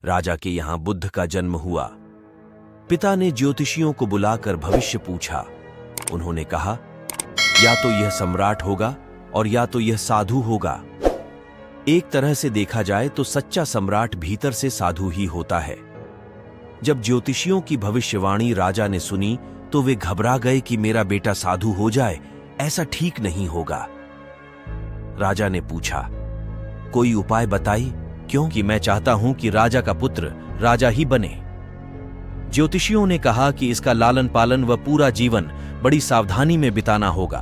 राजा के यहां बुद्ध का जन्म हुआ। पिता ने ज्योतिषियों को बुलाकर भविष्य पूछा। उन्होंने कहा, या तो यह सम्राट होगा और या तो यह साधु होगा। एक तरह से देखा जाए तो सच्चा सम्राट भीतर से साधु ही होता है। जब ज्योतिषियों की भविष्यवाणी राजा ने सुनी तो वे घबरा गए कि मेरा बेटा साधु हो जाए, ऐसा ठीक नहीं होगा। राजा ने पूछा, कोई उपाय बताइए, क्योंकि मैं चाहता हूं कि राजा का पुत्र राजा ही बने। ज्योतिषियों ने कहा कि इसका लालन पालन व पूरा जीवन बड़ी सावधानी में बिताना होगा,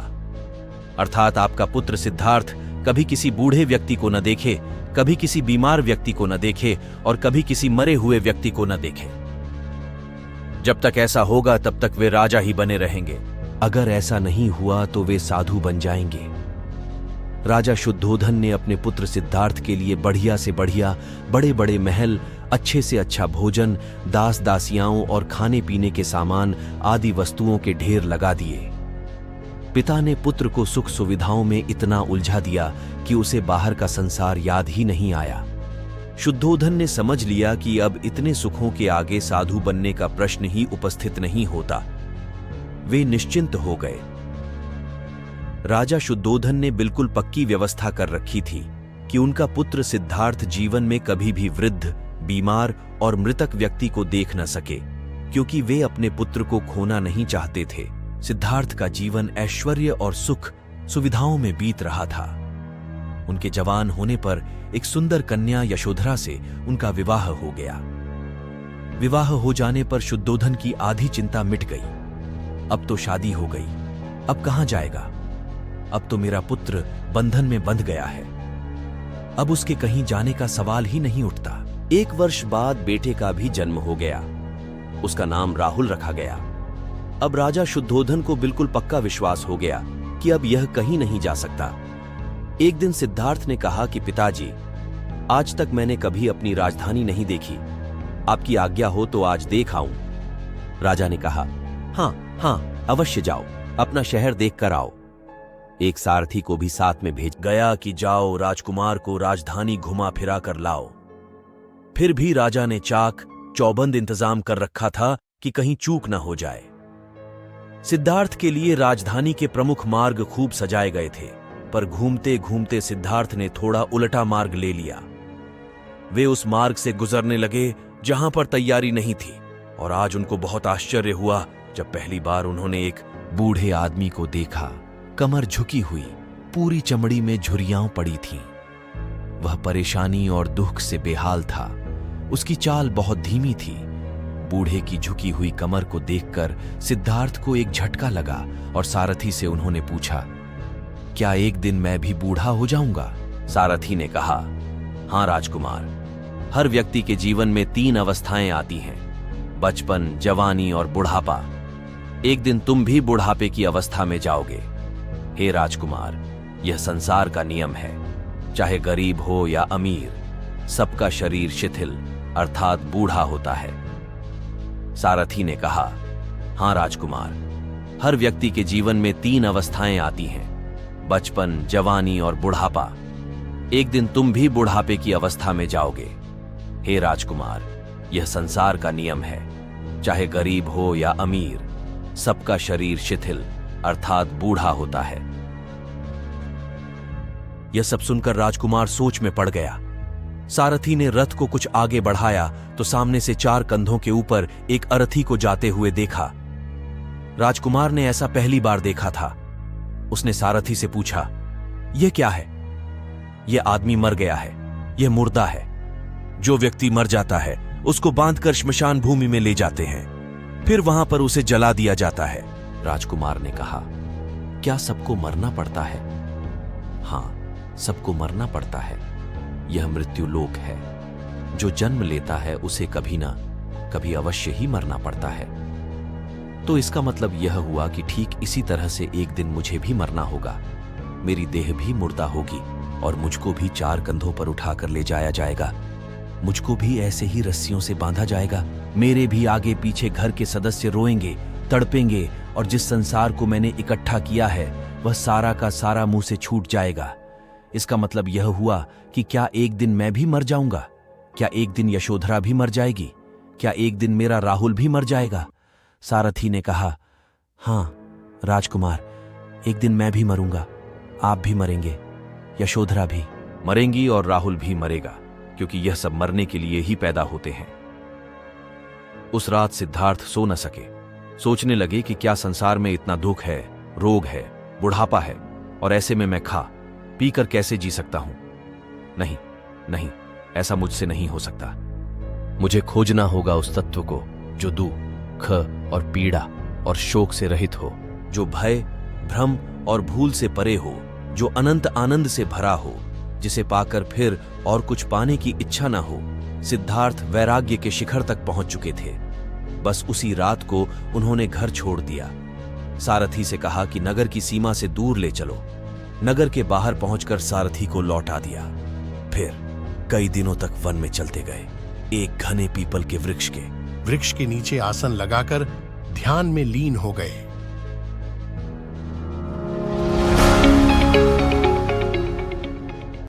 अर्थात आपका पुत्र सिद्धार्थ कभी किसी बूढ़े व्यक्ति को न देखे, कभी किसी बीमार व्यक्ति को न देखे और कभी किसी मरे हुए व्यक्ति को न देखे। जब तक ऐसा होगा तब तक वे राजा ही बने रहेंगे। अगर ऐसा नहीं हुआ तो वे साधु बन जाएंगे। राजा शुद्धोधन ने अपने पुत्र सिद्धार्थ के लिए बढ़िया से बढ़िया बड़े बड़े महल, अच्छे से अच्छा भोजन, दास दासियाओं और खाने पीने के सामान आदि वस्तुओं के ढेर लगा दिए। पिता ने पुत्र को सुख सुविधाओं में इतना उलझा दिया कि उसे बाहर का संसार याद ही नहीं आया। शुद्धोधन ने समझ लिया कि अब इतने सुखों के आगे साधु बनने का प्रश्न ही उपस्थित नहीं होता। वे निश्चिंत हो गए। राजा शुद्धोधन ने बिल्कुल पक्की व्यवस्था कर रखी थी कि उनका पुत्र सिद्धार्थ जीवन में कभी भी वृद्ध, बीमार और मृतक व्यक्ति को देख न सके, क्योंकि वे अपने पुत्र को खोना नहीं चाहते थे। सिद्धार्थ का जीवन ऐश्वर्य और सुख सुविधाओं में बीत रहा था। उनके जवान होने पर एक सुंदर कन्या यशोधरा से उनका विवाह हो गया। विवाह हो जाने पर शुद्धोधन की आधी चिंता मिट गई। अब तो शादी हो गई, अब कहां जाएगा? अब तो मेरा पुत्र बंधन में बंध गया है, अब उसके कहीं जाने का सवाल ही नहीं उठता। 1 वर्ष बाद बेटे का भी जन्म हो गया। उसका नाम राहुल रखा गया। अब राजा शुद्धोधन को बिल्कुल पक्का विश्वास हो गया कि अब यह कहीं नहीं जा सकता। एक दिन सिद्धार्थ ने कहा कि पिताजी, आज तक मैंने कभी अपनी राजधानी नहीं देखी, आपकी आज्ञा हो तो आज देख आऊं। राजा ने कहा, हाँ, अवश्य जाओ, अपना शहर देख कर आओ। एक सारथी को भी साथ में भेज गया कि जाओ राजकुमार को राजधानी घुमा फिरा कर लाओ। फिर भी राजा ने चाक चौबंद इंतजाम कर रखा था कि कहीं चूक न हो जाए। सिद्धार्थ के लिए राजधानी के प्रमुख मार्ग खूब सजाए गए थे, पर घूमते घूमते सिद्धार्थ ने थोड़ा उल्टा मार्ग ले लिया। वे उस मार्ग से गुजरने लगे जहां पर तैयारी नहीं थी, और आज उनको बहुत आश्चर्य हुआ जब पहली बार उन्होंने एक बूढ़े आदमी को देखा। कमर झुकी हुई, पूरी चमड़ी में झुर्रियां पड़ी थीं। वह परेशानी और दुख से बेहाल था। उसकी चाल बहुत धीमी थी। बूढ़े की झुकी हुई कमर को देखकर सिद्धार्थ को एक झटका लगा और सारथी से उन्होंने पूछा, क्या एक दिन मैं भी बूढ़ा हो जाऊंगा? सारथी ने कहा, हां राजकुमार, हर व्यक्ति के जीवन में 3 अवस्थाएं आती हैं, बचपन, जवानी और बुढ़ापा। एक दिन तुम भी बुढ़ापे की अवस्था में जाओगे। हे राजकुमार, यह संसार का नियम है, चाहे गरीब हो या अमीर, सबका शरीर शिथिल अर्थात बूढ़ा होता है। सारथी ने कहा, हां राजकुमार, हर व्यक्ति के जीवन में 3 अवस्थाएं आती हैं, बचपन, जवानी और बुढ़ापा। एक दिन तुम भी बुढ़ापे की अवस्था में जाओगे। हे राजकुमार, यह संसार का नियम है, चाहे गरीब हो या अमीर, सबका शरीर शिथिल अर्थात बूढ़ा होता है। यह सब सुनकर राजकुमार सोच में पड़ गया। सारथी ने रथ को कुछ आगे बढ़ाया तो सामने से 4 कंधों के ऊपर एक अरथी को जाते हुए देखा। राजकुमार ने ऐसा पहली बार देखा था। उसने सारथी से पूछा, यह क्या है? यह आदमी मर गया है, यह मुर्दा है। जो व्यक्ति मर जाता है उसको बांधकर श्मशान भूमि में ले जाते हैं, फिर वहां पर उसे जला दिया जाता है। राजकुमार ने कहा, क्या सबको मरना पड़ता है? हां, सबको मरना पड़ता है। यह मृत्यु लोक है। जो जन्म लेता है उसे कभी ना कभी अवश्य ही मरना पड़ता है। तो इसका मतलब यह हुआ कि ठीक इसी तरह से एक दिन मुझे भी मरना होगा। मेरी देह भी मुर्दा होगी और मुझको भी 4 कंधों पर उठाकर ले जाया जाएगा। मुझको भी ऐसे ही रस्सियों से बांधा जाएगा। मेरे भी आगे पीछे घर के सदस्य रोएंगे, तड़पेंगे और जिस संसार को मैंने इकट्ठा किया है वह सारा का सारा मुंह से छूट जाएगा। इसका मतलब यह हुआ कि क्या एक दिन मैं भी मर जाऊंगा? क्या एक दिन यशोधरा भी मर जाएगी? क्या एक दिन मेरा राहुल भी मर जाएगा? सारथी ने कहा, हाँ राजकुमार, एक दिन मैं भी मरूंगा, आप भी मरेंगे, यशोधरा भी मरेंगी और राहुल भी मरेगा, क्योंकि यह सब मरने के लिए ही पैदा होते हैं। उस रात सिद्धार्थ सो न सके। सोचने लगे कि क्या संसार में इतना दुख है, रोग है, बुढ़ापा है, और ऐसे में मैं खा पी कर कैसे जी सकता हूं? नहीं नहीं, ऐसा मुझसे नहीं हो सकता। मुझे खोजना होगा उस तत्व को जो दुख और पीड़ा और शोक से रहित हो, जो भय, भ्रम और भूल से परे हो, जो अनंत आनंद से भरा हो, जिसे पाकर फिर और कुछ पाने की इच्छा ना हो। सिद्धार्थ वैराग्य के शिखर तक पहुंच चुके थे। बस उसी रात को उन्होंने घर छोड़ दिया। सारथी से कहा कि नगर की सीमा से दूर ले चलो। नगर के बाहर पहुंचकर सारथी को लौटा दिया। फिर कई दिनों तक वन में चलते गए। एक घने पीपल के वृक्ष के नीचे आसन लगाकर ध्यान में लीन हो गए।